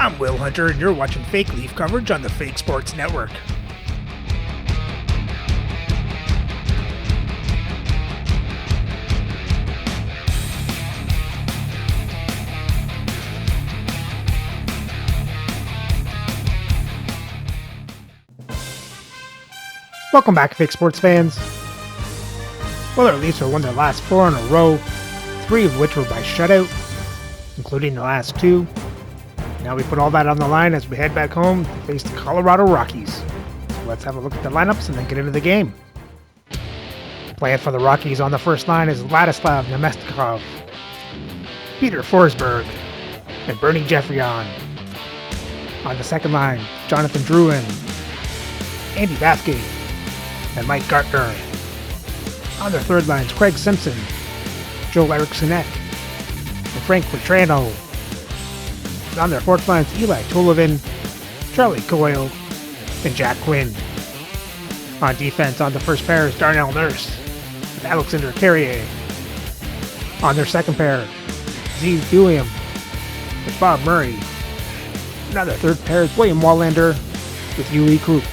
I'm Will Hunter, and you're watching Fake Leaf coverage on the Fake Sports Network. Welcome back, Fake Sports fans. Well, our Leafs have won their last 4 in a row, 3 of which were by shutout, including the last 2. Now we put all that on the line as we head back home to face the Colorado Rockies. So let's have a look at the lineups and then get into the game. Playing for the Rockies on the first line is Vladislav Nemestikov, Peter Forsberg, and Bernie Geoffrion. On the second line, Jonathan Drouin, Andy Bathgate, and Mike Gartner. On their third lines, Craig Simpson, Joe Erikssonek, and Frank Petrano. And on their fourth lines, Eli Tollevin, Charlie Coyle, and Jack Quinn. On defense, on the first pair is Darnell Nurse and Alexander Carrier. On their second pair, Zeke Buium and Bob Murray. And on their third pair is William Wallander with Yuli Krupp.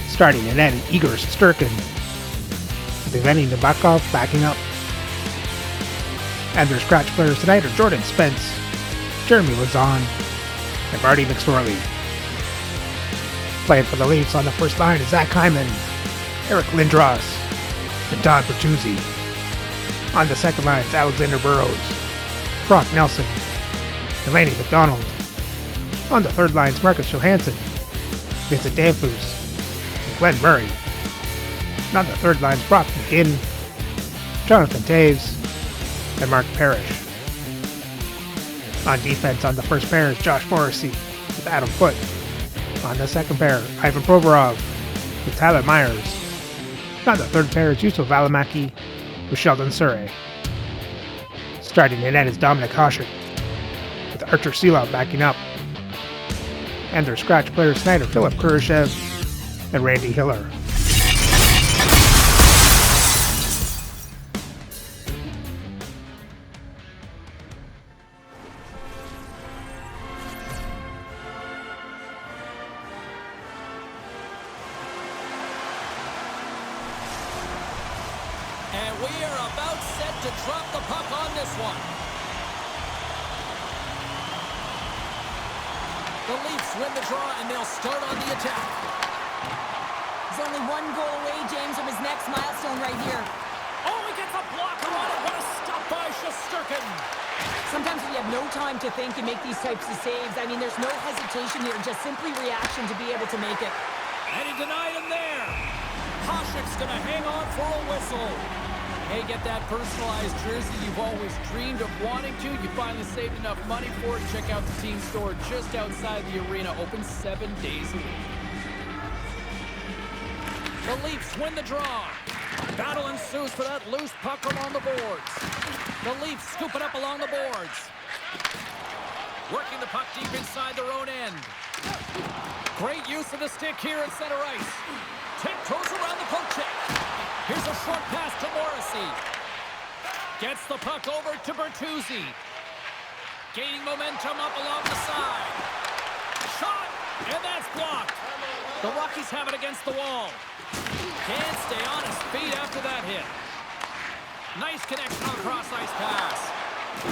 Starting in net, Igor Shesterkin, with Evgeny Nabokov backing up. And their scratch players tonight are Jordan Spence, Jeremy Lauzon, and Marty McSorley. Playing for the Leafs on the first line is Zach Hyman, Eric Lindros, and Todd Bertuzzi. On the second line is Alexander Burrows, Brock Nelson, and Lanny McDonald. On the third line is Marcus Johansson, Vincent Danfus, and Glenn Murray. And on the third line is Brock McGinn, Jonathan Taves, and Mark Parrish. On defense, on the first pair is Josh Morrissey with Adam Foote. On the second pair, Ivan Provorov with Tyler Myers. And on the third pair is Yusuf Valimaki with Sheldon Surrey. Starting in net is Dominic Hasek with Archer Seelow backing up. And their scratch players tonight are Philip Kurashev and Randy Hiller. And we are about set to drop the puck on this one. The Leafs win the draw, and they'll start on the attack. He's only one goal away, James, from his next milestone right here. Oh, he gets a blocker on it. What a stop by Shesterkin. Sometimes when you have no time to think and make these types of saves, I mean, there's no hesitation here, just simply reaction to be able to make it. And he denied him there. Hasek's going to hang on for a whistle. Hey, get that personalized jersey you've always dreamed of wanting to. You finally saved enough money for it. Check out the team store just outside the arena. Open 7 days a week. The Leafs win the draw. Battle ensues for that loose puck along the boards. The Leafs scoop it up along the boards. Working the puck deep inside their own end. Great use of the stick here at center ice. Tiptoes around the poke check. Here's a short pass to Morrissey. Gets the puck over to Bertuzzi. Gaining momentum up along the side. Shot, and that's blocked. The Rockies have it against the wall. Can't stay on his feet after that hit. Nice connection on cross-ice pass.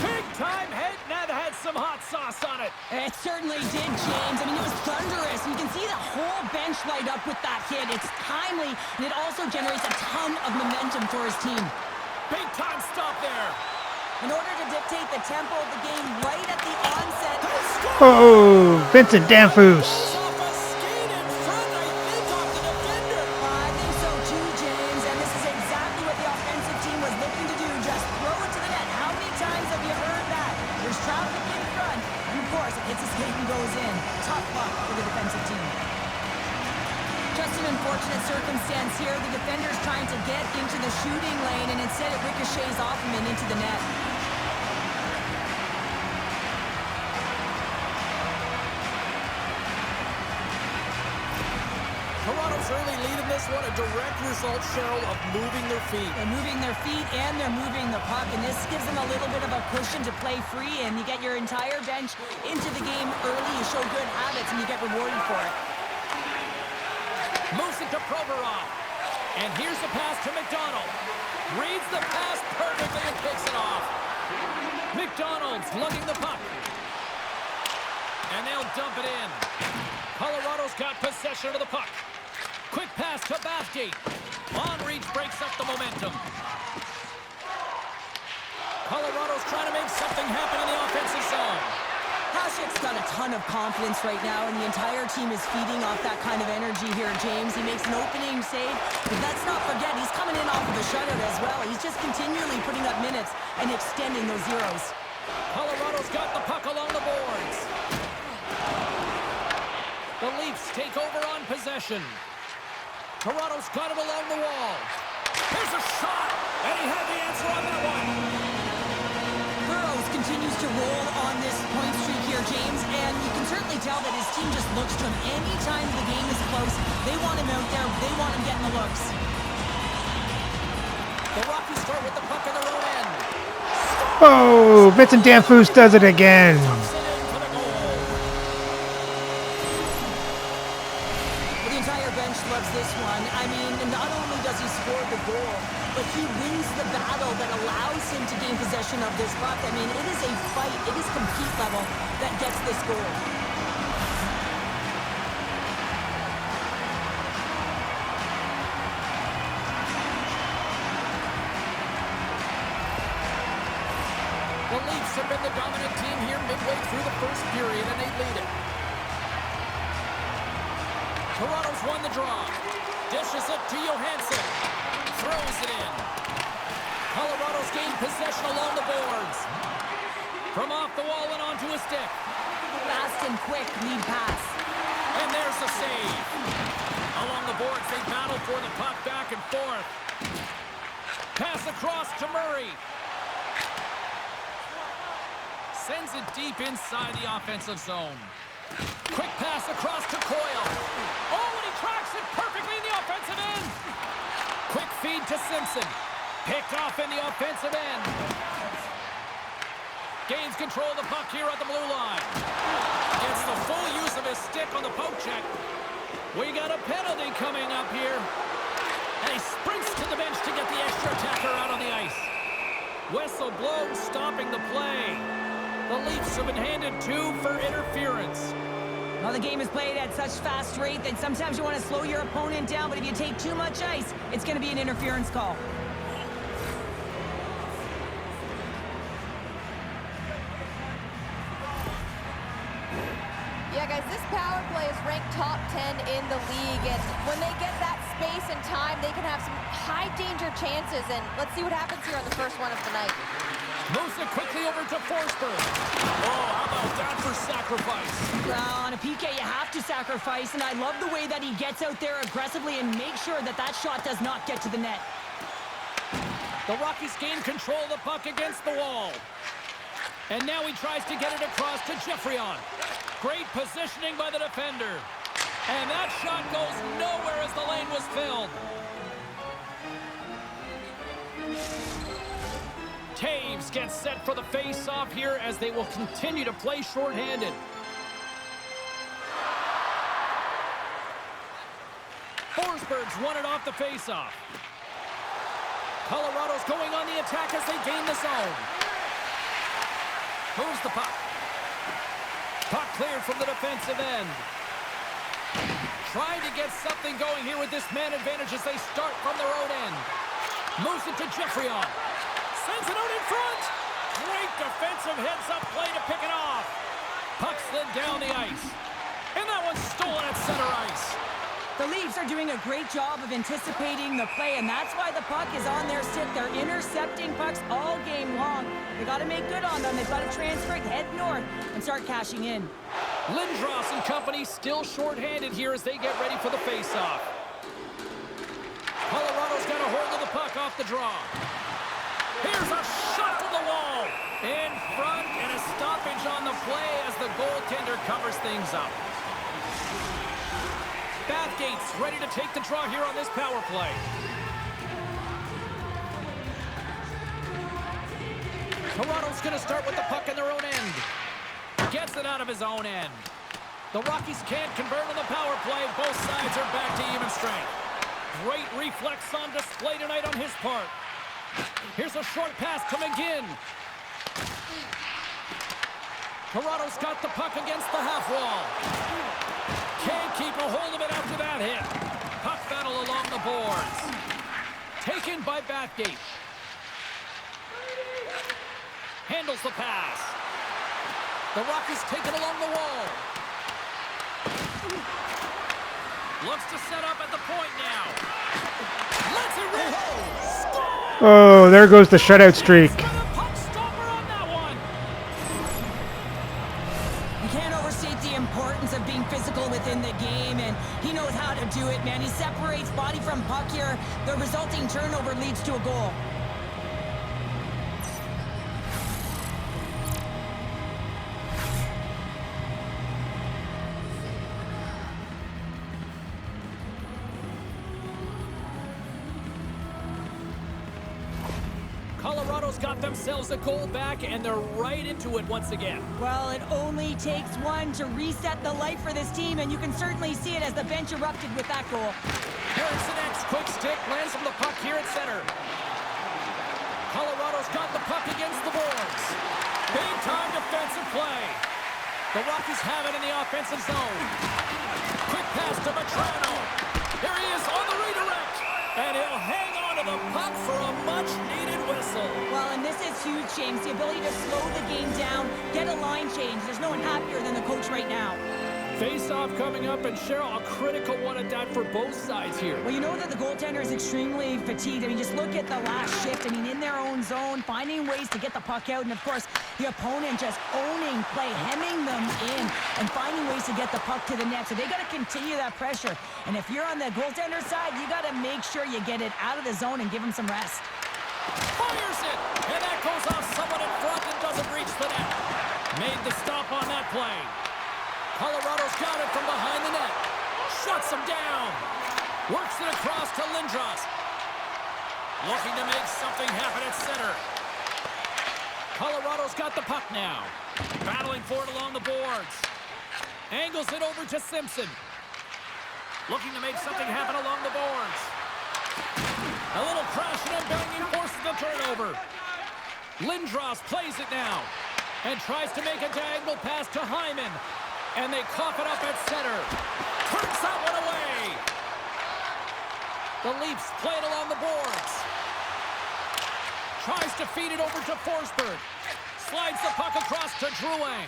Big-time hit, and that had some hot sauce on it. It certainly did, James. I mean, it was thunderous. You can see the whole bench light up with that hit. It's timely, and it also generates a ton of momentum for his team. Big-time stop there. In order to dictate the tempo of the game right at the onset. Oh, Vincent Danfus. I think so too, James, and this is exactly what the offensive team was looking to do. Just throw it to the net. How many times have you heard that? There's traffic in front, and of course, it hits his skate and goes in. Tough luck for the defensive team. Just an unfortunate circumstance here. The defender's trying to get into the shooting lane, and instead it ricochets off him and into the net. The Colorado's early lead in this one, a direct result, Cheryl, of moving their feet. They're moving their feet and they're moving the puck, and this gives them a little bit of a cushion to play free, and you get your entire bench into the game early. You show good habits, and you get rewarded for it. Moves it to Provorov. And here's the pass to McDonald. Reads the pass perfectly and picks it off. McDonald's lugging the puck. And they'll dump it in. Colorado's got possession of the puck. Quick pass to Bathgate. On reach breaks up the momentum. Colorado's trying to make something happen in the offensive zone. Hasek's got a ton of confidence right now, and the entire team is feeding off that kind of energy here, James. He makes an opening save, but let's not forget, he's coming in off of a shutout as well. He's just continually putting up minutes and extending those zeros. Colorado's got the puck along the boards. The Leafs take over on possession. Toronto's got it along the wall. Here's a shot, and he had the answer on that one. Burrows continues to roll on this point streak here, James, and you can certainly tell that his team just looks to him. Anytime the game is close, they want him out there, they want him getting the looks. The Rockies start with the puck in their own end. Oh, Vincent Danfus does it again. Tucks it in for the goal. The entire bench loves this one. I mean, not only does he score the goal, but he wins the battle that allows him to gain possession of this puck. I mean, it is a fight, it is compete level that gets this goal. The Leafs have been the dominant team here midway through the first period, and they lead it. Toronto's won the draw. Dishes it to Johansson. Throws it in. Colorado's gained possession along the boards. From off the wall and onto a stick. Fast and quick lead pass. And there's the save. Along the boards, they battle for the puck back and forth. Pass across to Murray. Sends it deep inside the offensive zone. Quick pass across to Coyle. Oh, and he tracks it perfectly in the offensive end. Quick feed to Simpson. Picked off in the offensive end. Gains control of the puck here at the blue line. Gets the full use of his stick on the poke check. We got a penalty coming up here. And he sprints to the bench to get the extra attacker out on the ice. Whistle blows, stopping the play. The Leafs have been handed 2 for interference. Well, the game is played at such fast rate that sometimes you want to slow your opponent down, but if you take too much ice, it's going to be an interference call. Yeah, guys, this power play is ranked top 10 in the league, and when they get that space and time, they can have some high-danger chances, and let's see what happens here on the first one of the night. Moves it quickly over to Forsberg. Oh, how about that for sacrifice? Well, on a PK, you have to sacrifice, and I love the way that he gets out there aggressively and makes sure that that shot does not get to the net. The Rockies gain control of the puck against the wall. And now he tries to get it across to Geoffrion. Great positioning by the defender. And that shot goes nowhere as the lane was filled. Taves gets set for the face-off here as they will continue to play shorthanded. Forsberg's won it off the face-off. Colorado's going on the attack as they gain the zone. Moves the puck. Puck cleared from the defensive end. Trying to get something going here with this man advantage as they start from their own end. Moves it to Geoffrion. Sends it out in front. Great defensive heads-up play to pick it off. Puck slid down the ice. And that one's stolen at center ice. The Leafs are doing a great job of anticipating the play, and that's why the puck is on their stick. They're intercepting pucks all game long. They got to make good on them. They've got to transfer it, head north, and start cashing in. Lindros and company still shorthanded here as they get ready for the face-off. Colorado's got a hold of the puck off the draw. Here's a shot from the wall. In front, and a stoppage on the play as the goaltender covers things up. Bathgate's ready to take the draw here on this power play. Toronto's going to start with the puck in their own end. Gets it out of his own end. The Rockies can't convert on the power play. Both sides are back to even strength. Great reflex on display tonight on his part. Here's a short pass to McGinn. Toronto's got the puck against the half wall. Can't keep a hold of it after that hit. Puck battle along the boards. Taken by Bathgate. Handles the pass. The Rockies take it along the wall. Looks to set up at the point now. Lets it roll. Oh, there goes the shutout streak. Of being physical within the game, and he knows how to do it, man. He separates body from puck here. The resulting turnover leads to a goal. Colorado's got themselves a goal back, and they're right into it once again. Well, it only takes one to reset the life for this team, and you can certainly see it as the bench erupted with that goal. Harrison X, quick stick, lands from the puck here at center. Colorado's got the puck against the boards. Big time defensive play. The Rockies have it in the offensive zone. Quick pass to Vetrano. Here he is on the redirect, and he'll hang on to the puck for a much-needed whistle. Well, and this is huge, James. The ability to slow the game down, get a line change. There's no one happier than the coach right now. Face-off coming up, and Cheryl, a critical one at that for both sides here. Well, you know that the goaltender is extremely fatigued. I mean, just look at the last shift. I mean, in their own zone, finding ways to get the puck out, and of course, the opponent just owning play, hemming them in, and finding ways to get the puck to the net. So they got to continue that pressure. And if you're on the goaltender side, you got to make sure you get it out of the zone and give him some rest. Fires it, and that goes off someone in front and doesn't reach the net. Made the stop on that play. Colorado's got it from behind the net. Shuts him down. Works it across to Lindros. Looking to make something happen at center. Colorado's got the puck now. Battling for it along the boards. Angles it over to Simpson. Looking to make something happen along the boards. A little crashing and banging forces the turnover. Lindros plays it now. And tries to make a diagonal pass to Hyman. And they cough it up at center. Turns that one away. The Leafs play it along the boards. Tries to feed it over to Forsberg. Slides the puck across to Drouin.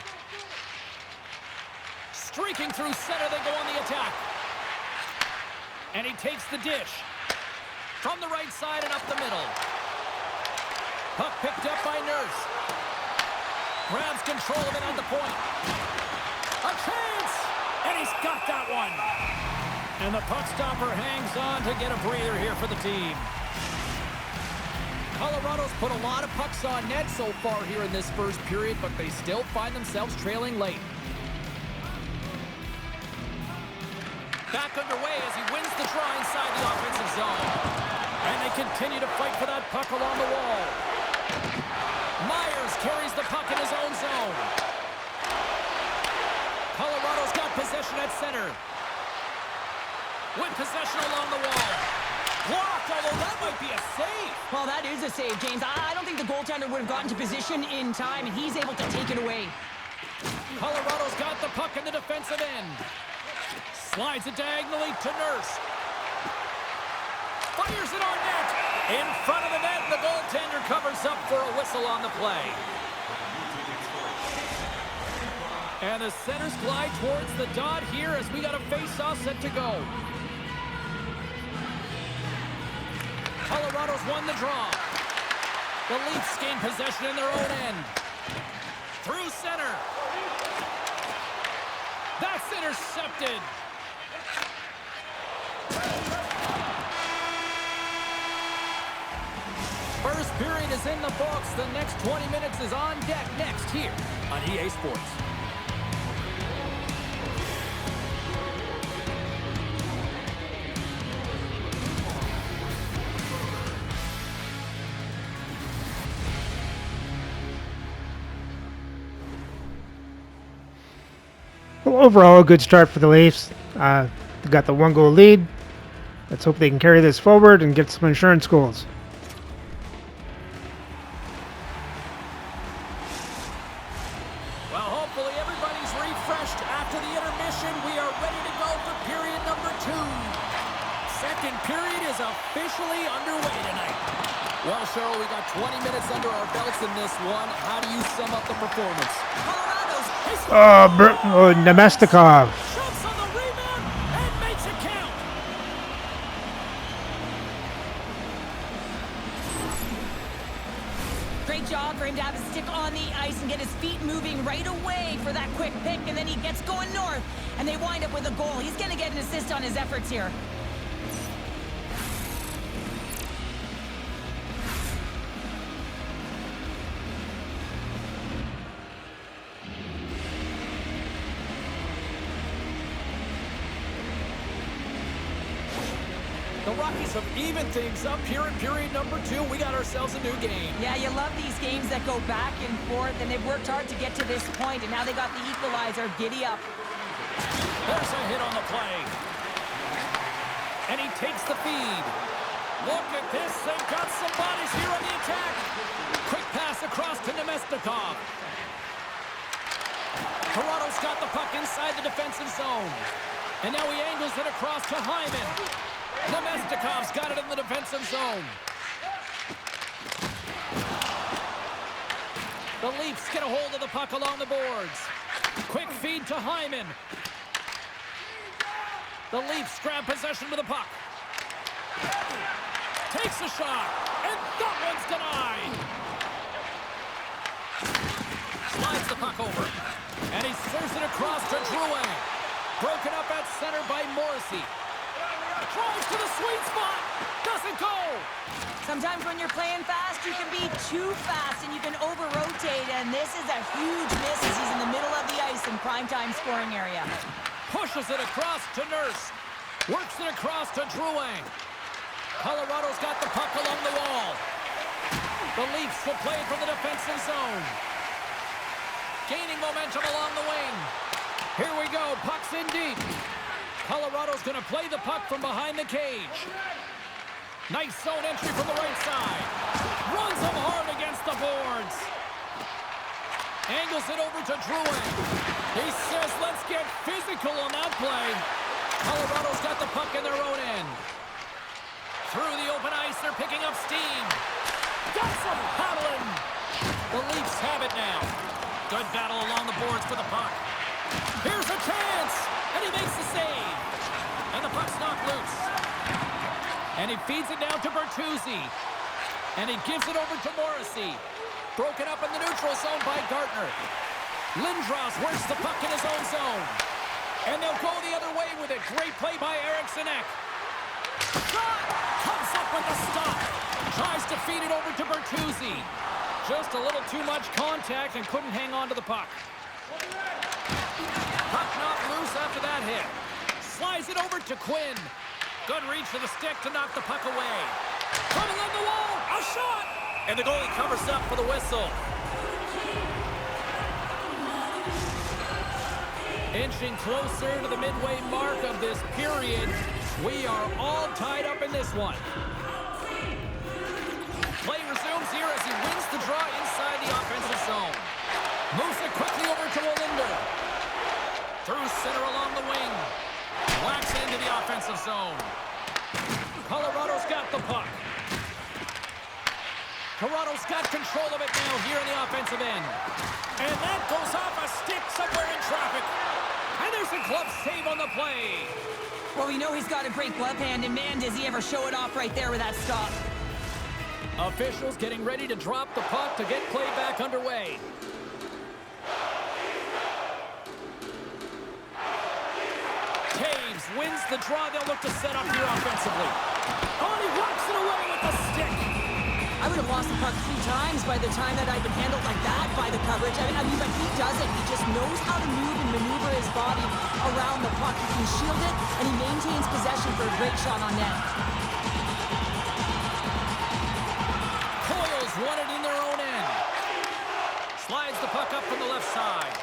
Streaking through center, they go on the attack. And he takes the dish. From the right side and up the middle. Puck picked up by Nurse. Grabs control of it on the point. A chance! And he's got that one. And the puck stopper hangs on to get a breather here for the team. Colorado's put a lot of pucks on net so far here in this first period, but they still find themselves trailing late. Back underway as he wins the draw inside the offensive zone. And they continue to fight for that puck along the wall. Myers carries the puck in his own zone. Colorado's got possession at center. With possession along the wall. Blocked, although that might be a save. Well, that is a save, James. I don't think the goaltender would have gotten to position in time, and he's able to take it away. Colorado's got the puck in the defensive end. Slides it diagonally to Nurse. Fires it on net. In front of the net, the goaltender covers up for a whistle on the play. And the centers glide towards the dot here as we got a face-off set to go. Colorado's won the draw. The Leafs gain possession in their own end. Through center. That's intercepted. First period is in the books. The next 20 minutes is on deck next here on EA Sports. Well, overall, a good start for the Leafs. They got the 1-goal lead. Let's hope they can carry this forward and get some insurance goals. Well, hopefully everybody's refreshed after the intermission. We are ready to go for period number 2. Second period is officially underway tonight. Well, Cheryl, we got 20 minutes under our belts in this one. How do you sum up the performance? Oh, Nemestikov. Shoots on the rebound and makes it count. Great job for him to have his stick on the ice and get his feet moving right away for that quick pick, and then he gets going north, and they wind up with a goal. He's going to get an assist on his efforts here. The Rockies have evened things up here in period number 2. We got ourselves a new game. Yeah, you love these games that go back and forth, and they've worked hard to get to this point, and now they got the equalizer. Giddy up. There's a hit on the play. And he takes the feed. Look at this. They've got some bodies here on the attack. Quick pass across to Nemestikov. Toronto's got the puck inside the defensive zone. And now he angles it across to Hyman. Nemestikov's got it in the defensive zone. The Leafs get a hold of the puck along the boards. Quick feed to Hyman. The Leafs grab possession with the puck. Takes a shot, and that one's denied. Slides the puck over, and he serves it across to Drouin. Broken up at center by Morrissey. Tries to the sweet spot. Doesn't go. Sometimes when you're playing fast, you can be too fast and you can over-rotate, and this is a huge miss as he's in the middle of the ice in primetime scoring area. Pushes it across to Nurse. Works it across to Drouin. Colorado's got the puck along the wall. The Leafs will play from the defensive zone. Gaining momentum along the wing. Here we go. Puck's in deep. Colorado's going to play the puck from behind the cage. Nice zone entry from the right side. Runs them hard against the boards. Angles it over to Drouin. He says, let's get physical on that play. Colorado's got the puck in their own end. Through the open ice, they're picking up steam. Got some paddling. The Leafs have it now. Good battle along the boards for the puck. Here's a chance, and he makes the save. And the puck's knocked loose. And he feeds it down to Bertuzzi. And he gives it over to Morrissey. Broken up in the neutral zone by Gartner. Lindros works the puck in his own zone. And they'll go the other way with it. Great play by Eriksson Ek. Shot! Comes up with the stop. Tries to feed it over to Bertuzzi. Just a little too much contact and couldn't hang on to the puck. Puck knocked loose after that hit. Slides it over to Quinn. Good reach to the stick to knock the puck away. Coming on the wall, a shot! And the goalie covers up for the whistle. Inching closer to the midway mark of this period. We are all tied up in this one. Play resumes here as he wins the draw inside the offensive zone. Moves it quickly over to Olinder. Through center along the wing. Whacks into the offensive zone. Colorado's got the puck. Toronto's got control of it now here in the offensive end. And that goes off a stick somewhere in traffic. And there's a glove save on the play. Well, we know he's got a great glove hand, and man, does he ever show it off right there with that stop. Officials getting ready to drop the puck to get play back underway. Taves wins the draw. They'll look to set up here offensively. Oh, he walks it away with the stick. I would have lost the puck 3 times by the time that I'd been handled like that by the coverage. I mean, but he doesn't. He just knows how to move and maneuver his body around the puck. He can shield it, and he maintains possession for a great shot on net. Coils won it in their own end. Slides the puck up from the left side.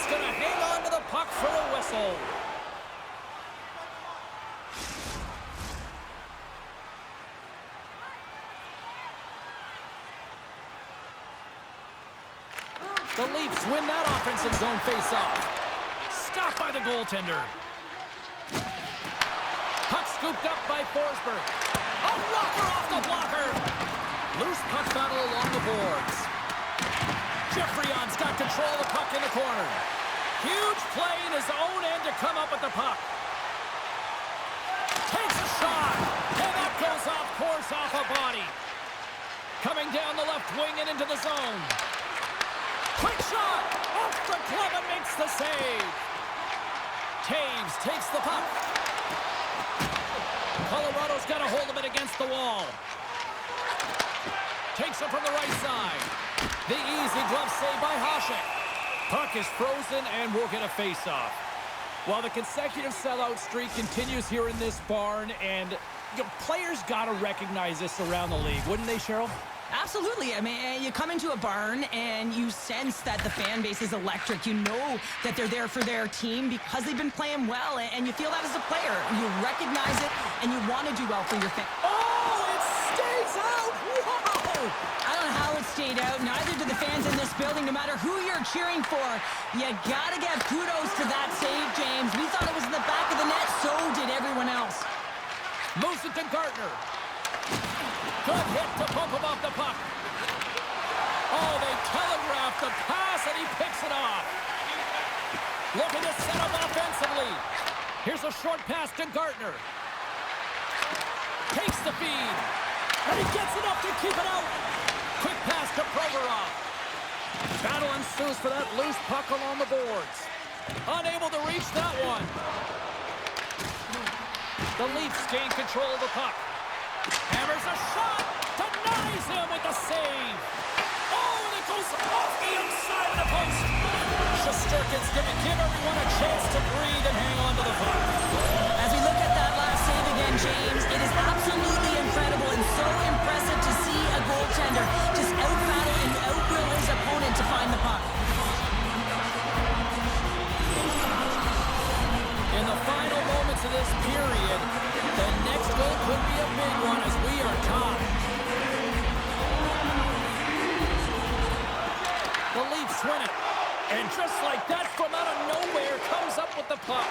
going to hang on to the puck for a whistle. The Leafs win that offensive zone face-off. Stopped by the goaltender. Puck scooped up by Forsberg. A blocker off the blocker. Loose puck battle along the boards. Geoffreyon's got control of the puck in the corner. Huge play in his own end to come up with the puck. Takes a shot. And that goes off course off a body. Coming down the left wing and into the zone. Quick shot! Off the glove and makes the save. Taves takes the puck. Colorado's got a hold of it against the wall. Takes it from the right side. The easy glove save by Hasek. Puck is frozen and we'll get a face-off. Well, the consecutive sellout streak continues here in this barn, and players got to recognize this around the league, wouldn't they, Cheryl? Absolutely. I mean, you come into a barn and you sense that the fan base is electric. You know that they're there for their team because they've been playing well, and you feel that as a player. You recognize it, and you want to do well for your fans. Oh, it stays out! Whoa! I don't know how it stayed out. Neither do the fans in this building, no matter who you're cheering for. You got to give kudos to that save, James. We thought it was in the back of the net. So did everyone else. Moves it to Gardner. Good hit to bump him off the puck. Oh, they telegraphed the pass, and he picks it off. Looking to set up offensively. Here's a short pass to Gardner. Takes the feed. And he gets enough to keep it out. Quick pass to Provorov. Battle ensues for that loose puck along the boards. Unable to reach that one. The Leafs gain control of the puck. Hammers a shot. Denies him with the save. Oh, and it goes off the outside of the post. Shesterkin's going to give everyone a chance to breathe and hang on to the puck. As we look at that last save again, James, it is absolutely incredible and so impressive to see a goaltender just out-battle and out-will his opponent to find the puck. In the final moments of this period, the next goal could be a big one as we are tied. The Leafs win it. And just like that, from out of nowhere, comes up with the puck.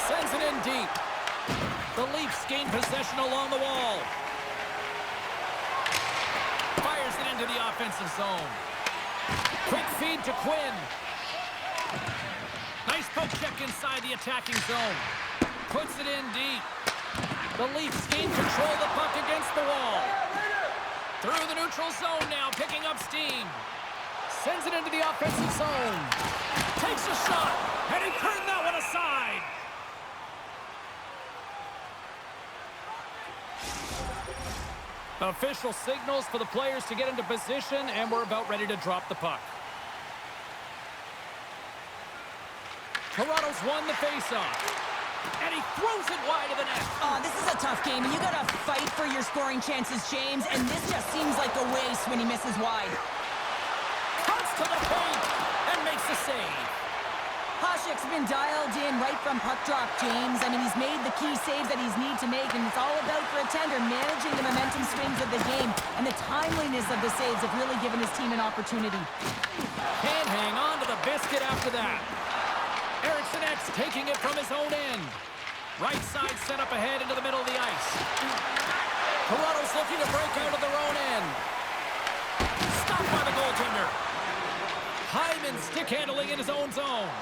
Sends it in deep. The Leafs gain possession along the wall. Fires it into the offensive zone. Quick feed to Quinn. Nice poke check inside the attacking zone. Puts it in deep. The Leafs gain control of the puck against the wall. Through the neutral zone now, picking up steam. Sends it into the offensive zone. Takes a shot, and he turned that one aside. Official signals for the players to get into position, and we're about ready to drop the puck. Toronto's won the faceoff. And he throws it wide of the net. Oh, this is a tough game, and you got to fight for your scoring chances, James, and this just seems like a waste when he misses wide. Cuts to the paint and makes the save. Hasek's been dialed in right from puck drop, James. I mean, he's made the key saves that he's need to make, and it's all about for a tender managing the momentum swings of the game, and the timeliness of the saves have really given his team an opportunity. Can't hang on to the biscuit after that. Eriksson X taking it from his own end. Right side set up ahead into the middle of the ice. Toronto's looking to break out of their own end. Stopped by the goaltender. Hyman stick handling in his own zone.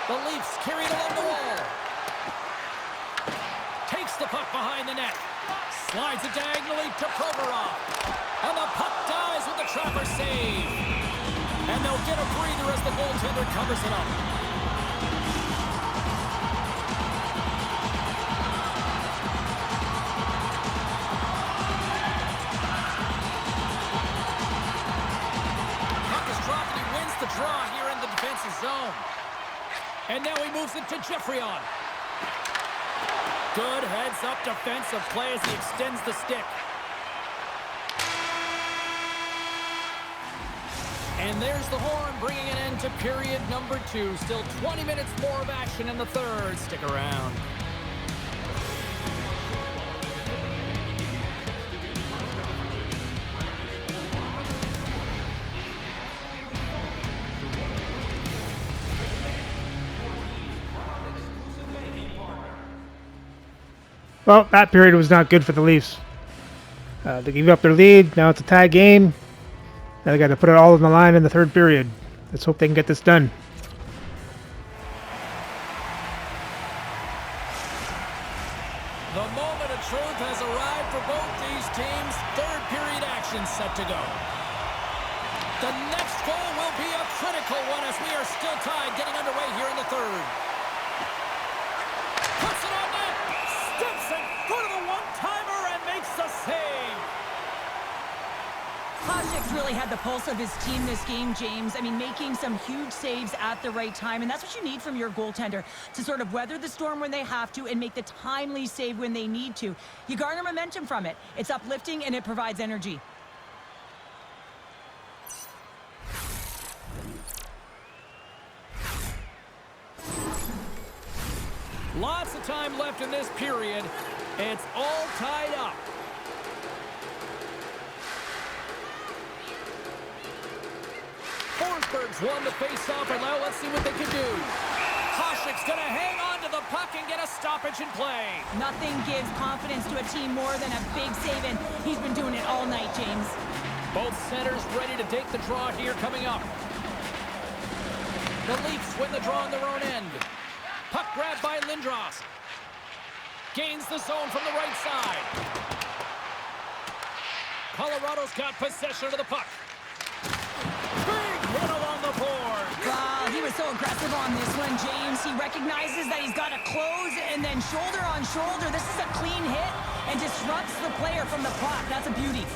The Leafs carry it along the wall. Takes the puck behind the net. Slides it diagonally to Provorov. And the puck dies with the trapper save. And they'll get a breather as the goaltender covers it up. The draw here in the defensive zone. And now he moves it to Geoffreyon. Good heads-up defensive play as he extends the stick. And there's the horn, bringing an end to period number 2. Still 20 minutes more of action in the third. Stick around. Well, that period was not good for the Leafs. They gave up their lead. Now it's a tie game. Now they got to put it all on the line in the third period. Let's hope they can get this done. The moment of truth has arrived for both these teams. Third period action set to go. The next goal will be a critical one as we are still tied, getting underway here in the third. Puts it on net. Steps in front of the one-timer and makes the save. Koshik's really had the pulse of his team this game, James. I mean, making some huge saves at the right time, and that's what you need from your goaltender, to sort of weather the storm when they have to and make the timely save when they need to. You garner momentum from it. It's uplifting and it provides energy. Lots of time left in this period. It's all tied up. Forsberg's won the face-off, and now let's see what they can do. Koshik's going to hang on to the puck and get a stoppage in play. Nothing gives confidence to a team more than a big save, and he's been doing it all night, James. Both centers ready to take the draw here coming up. The Leafs win the draw on their own end. Puck grabbed by Lindros. Gains the zone from the right side. Colorado's got possession of the puck. Big hit along the board. Wow, he was so aggressive on this one, James. He recognizes that he's got to close, and then shoulder on shoulder. This is a clean hit and disrupts the player from the puck. That's a beauty.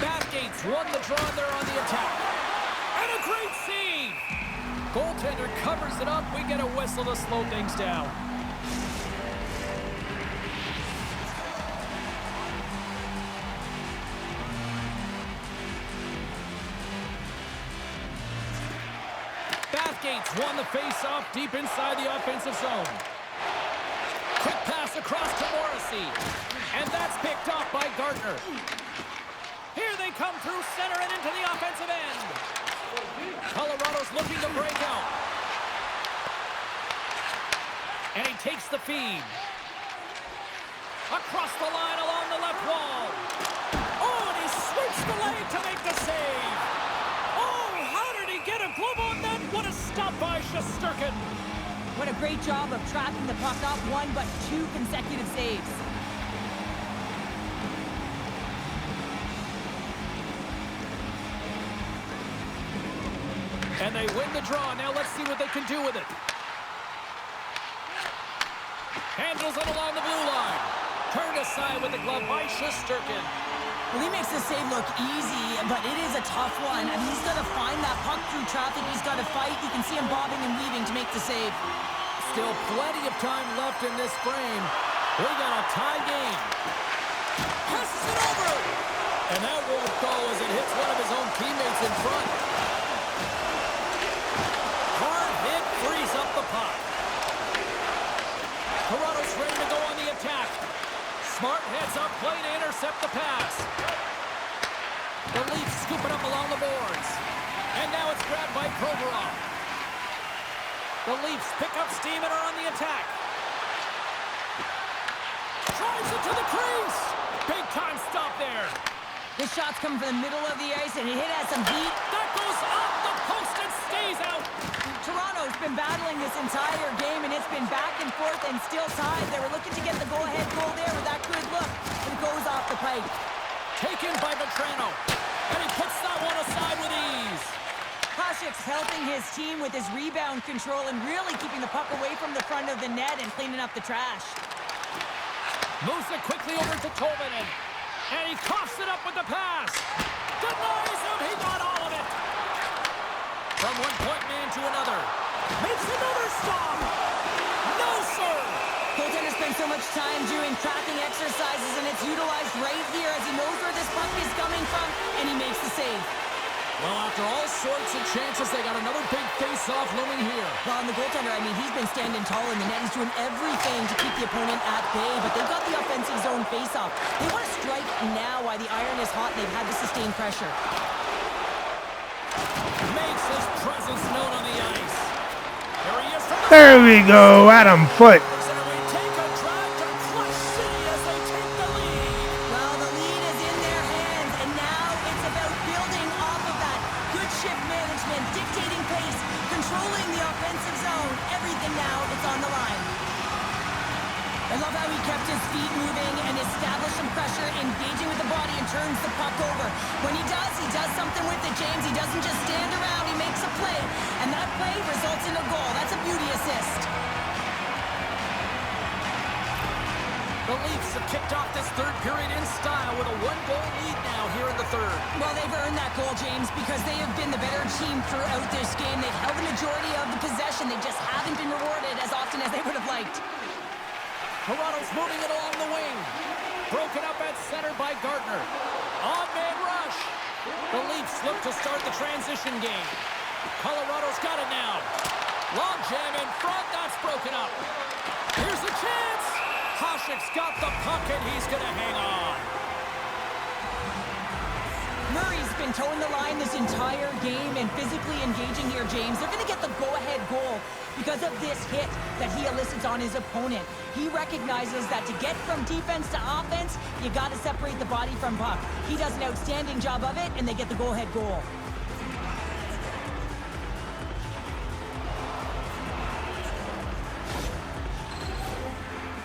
Bathgate's won the draw, and they're on the attack. And a great save! Goaltender covers it up. We get a whistle to slow things down. Bathgate's won the face-off deep inside the offensive zone. Quick pass across to Morrissey. And that's picked off by Gardner. Here they come through center and into the offensive end. Colorado's looking to break out. And he takes the feed. Across the line along the left wall. Oh, and he swoops the leg to make the save. Oh, how did he get a glove on that? What a stop by Shesterkin. What a great job of tracking the puck, not one but two consecutive saves. And they win the draw. Now let's see what they can do with it. Handles it along the blue line. Turned aside with the glove by Shesterkin. Well, he makes the save look easy, but it is a tough one. I mean, he's got to find that puck through traffic. He's got to fight. You can see him bobbing and weaving to make the save. Still plenty of time left in this frame. We got a tie game. Passes it over. And that won't go as it hits one of his own teammates in front. Hard hit frees up the puck. Toronto's ready to go on the attack. Smart heads up play to intercept the pass. The Leafs scoop it up along the boards. And now it's grabbed by Provorov. The Leafs pick up steam and are on the attack. Drives it to the crease. Big time stop there. This shot's coming from the middle of the ice, and it hit has some heat. That goes off the post and stays out. Toronto's been battling this entire game, and it's been back and forth and still tied. They were looking to get the go-ahead goal there with that good look, but it goes off the pipe. Taken by Vetrano, and he puts that one aside with ease. Koshik's helping his team with his rebound control and really keeping the puck away from the front of the net and cleaning up the trash. Moves it quickly over to Tolvanen, and he coughs it up with the pass. Denies him, he got all of it. From one point man to another. Makes another stop. No, sir. Goaltender's spent so much time doing tracking exercises, and it's utilized right here as he knows where this puck is coming from, and he makes the save. Well, after all sorts of chances, they got another big face-off looming here. Well, and the goaltender, I mean, he's been standing tall in the net. He's doing everything to keep the opponent at bay, but they've got the offensive zone face-off. They want to strike now while the iron is hot, and they've had to sustain pressure. Makes his presence known on the ice. Here he is from the... There we go, Adam Foote. And we take a drive to Clutch City as they take the lead. Well, the lead is in their hands, and now it's about building off of that. Good shift management, dictating pace, controlling the offensive zone. Everything now is on the line. I love how he kept his feet moving and established some pressure, engaging with the body and turns the puck over. When he does something with it, James. He doesn't just stand around, he makes a play. And that play results in a goal. That's a beauty assist. The Leafs have kicked off this third period in style with a one-goal lead now here in the third. Well, they've earned that goal, James, because they have been the better team throughout this game. They've held the majority of the possession. They just haven't been rewarded as often as they would have liked. Toronto's moving it along the wing. Broken up at center by Gardner. On-man rush. The Leafs look to start the transition game. Colorado's got it now. Long jam in front. That's broken up. Here's the chance. Hasek's got the puck, and he's going to hang on. Murray's been towing the line this entire game and physically engaging here, James. They're going to get the go-ahead goal because of this hit that he elicits on his opponent. He recognizes that to get from defense to offense, you got to separate the body from puck. He does an outstanding job of it, and they get the go-ahead goal.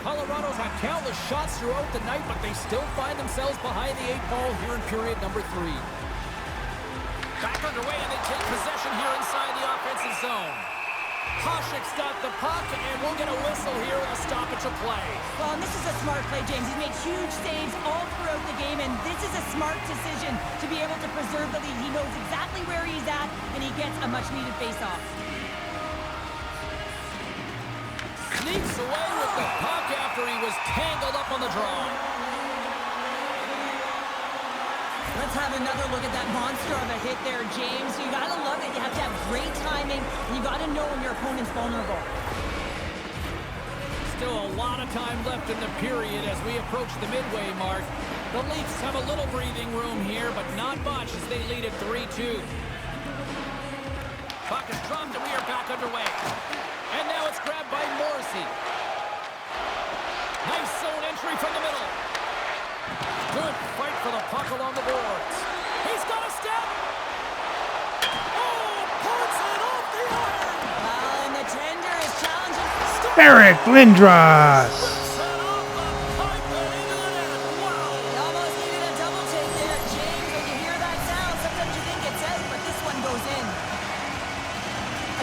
Colorado's had countless shots throughout the night, but they still find themselves behind the 8 ball here in period number 3. Back underway, and they take possession here inside the offensive zone. Hasek's got the puck, and we'll get a whistle here and a stoppage of play. Well, and this is a smart play, James. He's made huge saves all throughout the game, and this is a smart decision to be able to preserve the lead. He knows exactly where he's at, and he gets a much-needed face-off. Sneaks away with the puck after he was tangled up on the draw. Let's have another look at that monster of a hit there, James. You gotta love it. You have to have great timing, and you gotta know when your opponent's vulnerable. Still a lot of time left in the period as we approach the midway mark. The Leafs have a little breathing room here, but not much as they lead at 3-2. Puck is dropped, and we are back underway. And now it's grabbed by Morrissey. Nice zone entry from the middle. Good fight for the puck along the boards. He's got a step. Oh, pulls it off the iron. Well, and the tender is challenging. Eric Lindros. Whips it off the pipe and into the net. Wow. He almost needed a double take there, James. When you hear that sound, sometimes you think it's out, but this one goes in.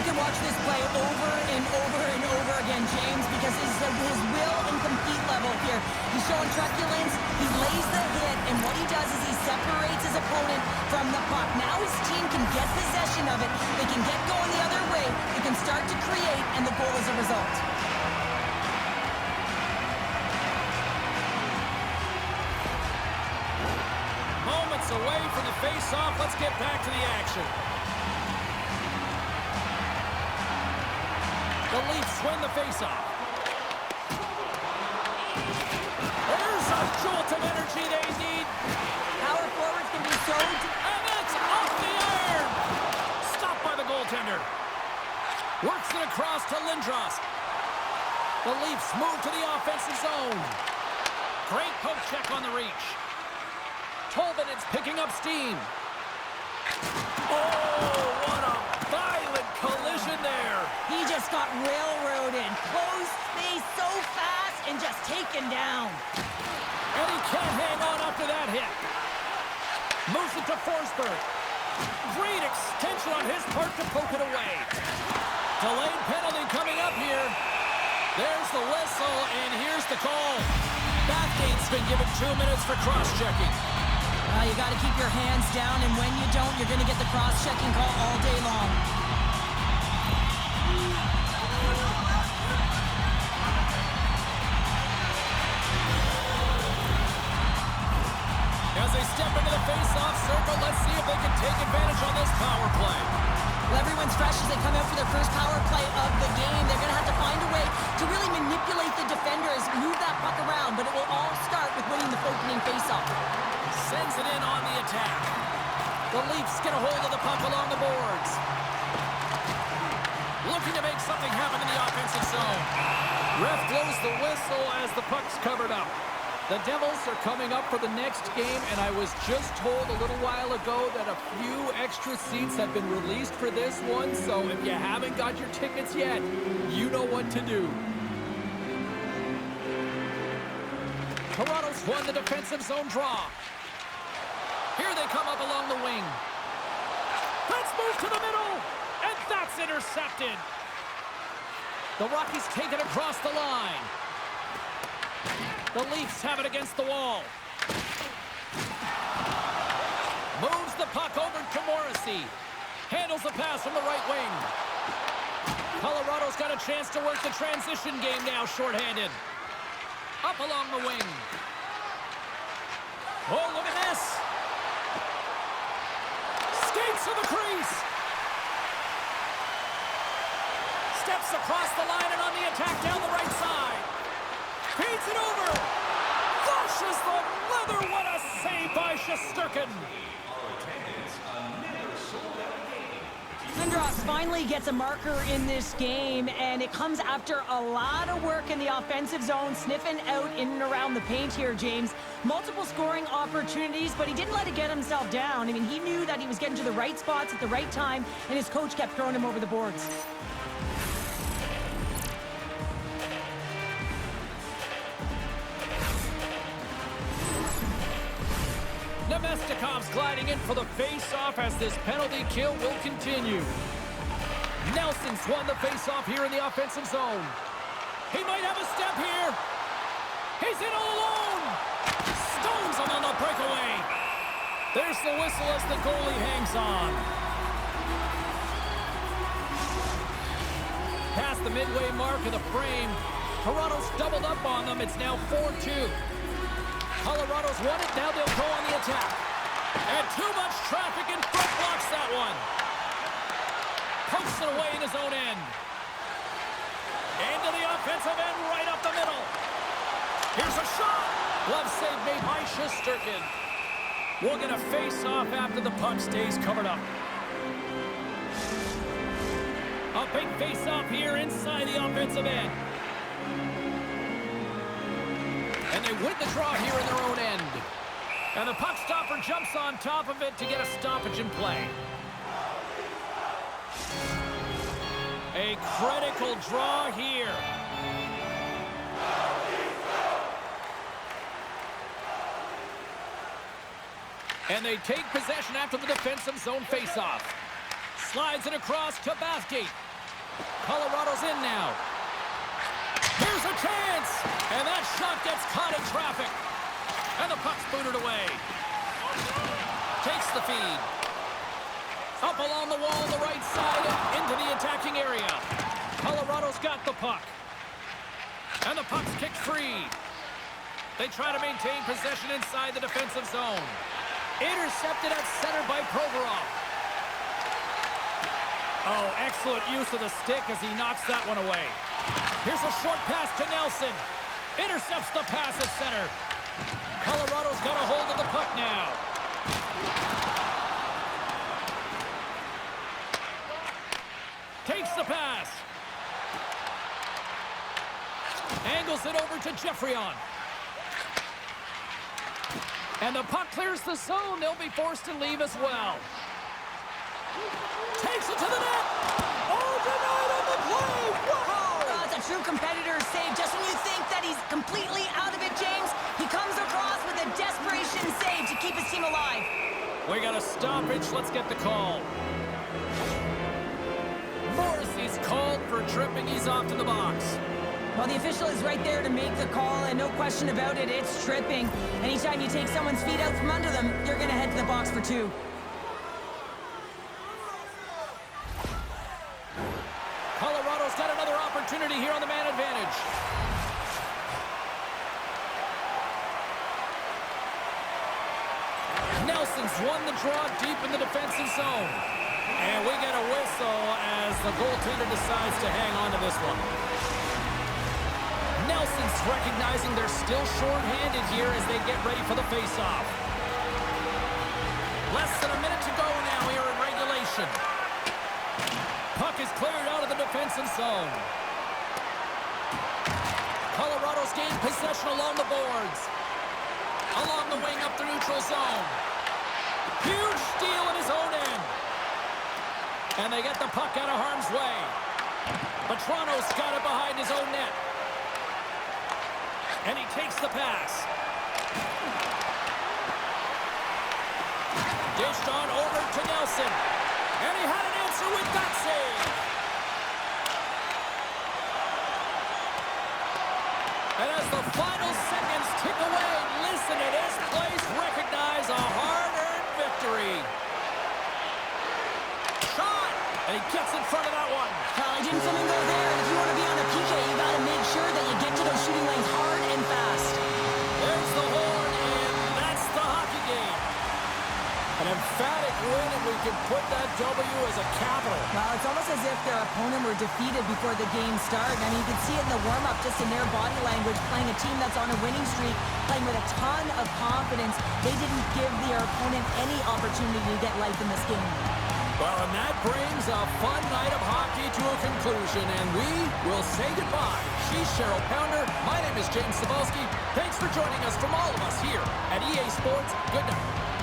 I can watch this play over and over and over again, James, because his will and compete level here. He's showing truculence, he lays the hit, and what he does is he separates his opponent from the puck. Now his team can get possession of it, they can get going the other way, they can start to create, and the goal is a result. Moments away from the face-off. Let's get back to the action. The Leafs win the face-off. There's a jolt of energy they need. Power forwards can be so... And it's off the iron. Stopped by the goaltender. Works it across to Lindros. The Leafs move to the offensive zone. Great poke check on the reach. Tolvin is picking up steam. Oh, what a violent collision there. He just got railroaded. Closed space so fast and just taken down. And he can't hang on after that hit. Moves it to Forsberg. Great extension on his part to poke it away. Delayed penalty coming up here. There's the whistle, and here's the call. Bathgate's been given 2 minutes for cross-checking. You got to keep your hands down, and when you don't, you're going to get the cross-checking call all day long. As they step into the face-off circle, let's see if they can take advantage on this power play. Well, everyone's fresh as they come out for their first power play of the game. They're going to have to find a way to really manipulate the defenders, move that puck around, but it will all start with winning the opening face-off. Sends it in on the attack. The Leafs get a hold of the puck along the boards. Looking to make something happen in the offensive zone. Ref blows the whistle as the puck's covered up. The Devils are coming up for the next game, and I was just told a little while ago that a few extra seats have been released for this one, so if you haven't got your tickets yet, you know what to do. Toronto's won the defensive zone draw. Here they come up along the wing. Let's move to the middle, and that's intercepted. The Rockies take it across the line. The Leafs have it against the wall. Moves the puck over to Morrissey. Handles the pass from the right wing. Colorado's got a chance to work the transition game now, shorthanded. Up along the wing. Oh, look at this. Skates to the crease. Steps across the line and on the attack down the right side. Feeds it over. Flushes the leather. What a save by Shesterkin. Lindros finally gets a marker in this game, and it comes after a lot of work in the offensive zone, sniffing out in and around the paint here, James. Multiple scoring opportunities, but he didn't let it get himself down. I mean, he knew that he was getting to the right spots at the right time, and his coach kept throwing him over the boards. Nemestikov's gliding in for the face-off as this penalty kill will continue. Nelson's won the face-off here in the offensive zone. He might have a step here. He's in all alone. Stones him on the breakaway. There's the whistle as the goalie hangs on. Past the midway mark of the frame. Toronto's doubled up on them. It's now 4-2. Colorado's won it. Now they'll go on the attack. And too much traffic in front blocks that one. Pokes it away in his own end. Into the offensive end, right up the middle. Here's a shot. Glove save made by Shesterkin. We're going to face off after the puck stays covered up. A big face-off here inside the offensive end. And they win the draw here in their own end. And the puck stopper jumps on top of it to get a stoppage in play. A critical draw here. And they take possession after the defensive zone faceoff. Slides it across to Bathgate. Colorado's in now. Here's a chance! And that shot gets caught in traffic. And the puck's booted away. Takes the feed. Up along the wall on the right side into the attacking area. Colorado's got the puck. And the puck's kicked free. They try to maintain possession inside the defensive zone. Intercepted at center by Provorov. Oh, excellent use of the stick as he knocks that one away. Here's a short pass to Nelson. Intercepts the pass at center. Colorado's got a hold of the puck now. Takes the pass. Angles it over to Geoffrion. And the puck clears the zone. They'll be forced to leave as well. Takes it to the net. Oh, denied on the play. Wow! It's a true competitor's save. Just when you think that he's completely out of it, James, he comes across with a desperation save to keep his team alive. We got a stoppage. Let's get the call. Morrissey's called for tripping. He's off to the box. Well, the official is right there to make the call, and no question about it, it's tripping. Anytime you take someone's feet out from under them, you're going to head to the box for two. Colorado's got another opportunity here on the man advantage. Nelson's won the draw deep in the defensive zone. And we get a whistle as the goaltender decides to hang on to this one. Nelson's recognizing they're still short-handed here as they get ready for the face-off. Less than a minute to go now here in regulation. Puck is cleared out of the defensive zone. Colorado's gained possession along the boards. Along the wing up the neutral zone. Huge steal in his own end. And they get the puck out of harm's way. But Toronto's got it behind his own net. And he takes the pass. Dished on over to Nelson. And he had an answer with that save. And as the final seconds tick away, listen to this place recognize a hard-earned victory. Shot! And he gets in front of that one. Well, I didn't something go there. If you want to be on the PK, you got to make sure that you get to those shooting lanes hard and fast. There's the horn, and that's the hockey game. An emphatic win, and we can put that W as a capital. Well, it's almost as if their opponent were defeated before the game started. I mean, you can see it in the warm-up, just in their body language, playing a team that's on a winning streak, playing with a ton of confidence. They didn't give their opponent any opportunity to get life in this game. Well, and that brings a fun night of hockey to a conclusion, and we will say goodbye. She's Cheryl Pounder. My name is James Cebulski. Thanks for joining us from all of us here at EA Sports. Good night.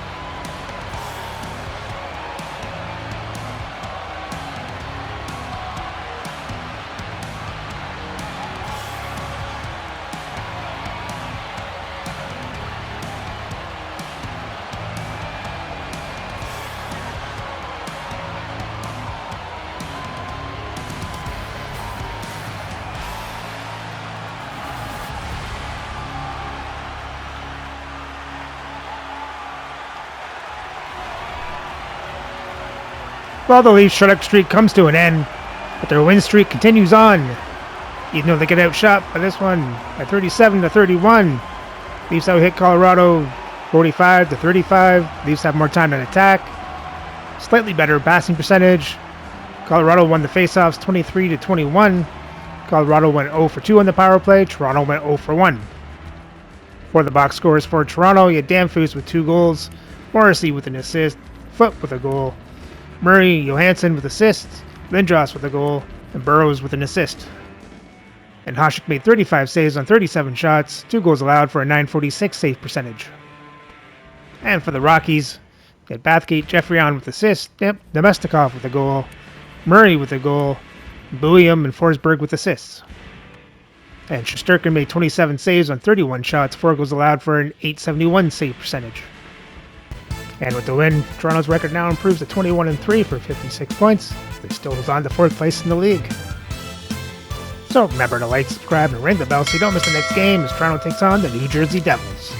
Well, the Leafs' shutout streak comes to an end, but their win streak continues on. Even though they get outshot by this one by 37-31, Leafs out hit Colorado 45-35. Leafs have more time to attack. Slightly better passing percentage. Colorado won the faceoffs 23-21. Colorado went 0 for 2 on the power play. Toronto went 0 for 1. For the box scores for Toronto, you had Danfus with 2 goals, Morrissey with an assist, Foote with a goal, Murray, Johansson with assists, Lindros with a goal, and Burrows with an assist. And Hasek made 35 saves on 37 shots, 2 goals allowed for a .946 save percentage. And for the Rockies, you had Bathgate, Jeffrey with assists, Nemestikov with a goal, Murray with a goal, Buium and Forsberg with assists. And Shesterkin made 27 saves on 31 shots, 4 goals allowed for an .871 save percentage. And with the win, Toronto's record now improves to 21-3 for 56 points. They still hold on to 4th place in the league. So remember to like, subscribe, and ring the bell so you don't miss the next game as Toronto takes on the New Jersey Devils.